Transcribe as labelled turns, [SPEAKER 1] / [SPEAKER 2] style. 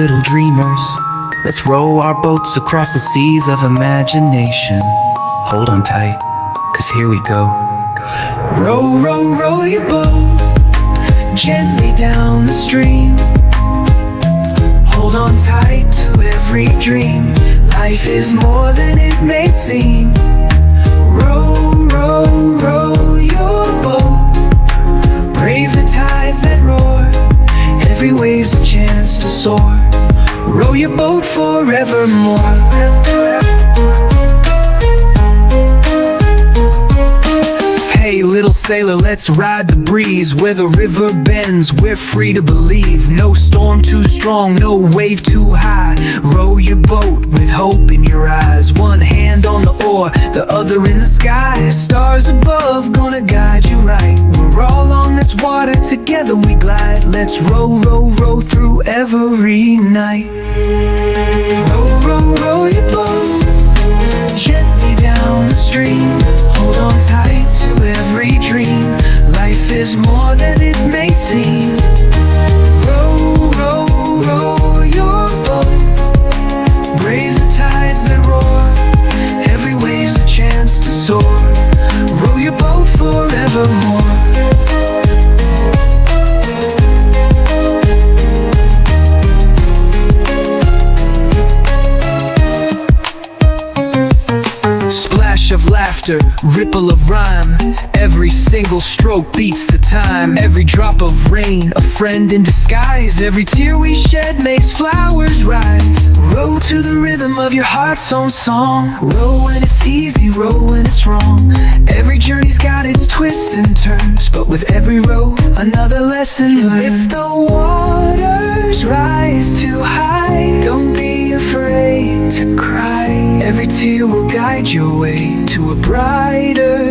[SPEAKER 1] little dreamers. Let's row our boats across the seas of imagination. Hold on tight, 'cause here we go. Row, row, row your boat gently down the stream. Hold on tight to every dream. Life is more than it may seem. Row, row, row your boat. Brave the tides that roar. Every wave's a chance to soar. Row your boat forevermore. Hey little sailor, let's ride the breeze. Where the river bends, we're free to believe. No storm too strong, no wave too high. Row your boat with hope in your eyes. One hand on the oar, the other in the sky. Stars above gonna guide you right. We're all on this water, together we glide. Let's row, row, row through every night. Row, row, row your boat gently down the stream. Hold on tight to every dream. Life is more than it may seem. Row, row, row your boat. Brave the tides that roar. Every wave's a chance to soar. Row your boat forevermore. Of laughter, ripple of rhyme. Every single stroke beats the time. Every drop of rain, a friend in disguise. Every tear we shed makes flowers rise. Row to the rhythm of your heart's own song. Row when it's easy, row when it's wrong. Every journey's got its twists and turns, but with every row, another lesson learned. If the waters rise too high, don't be afraid to cry. Every tear will guide your way to a brighter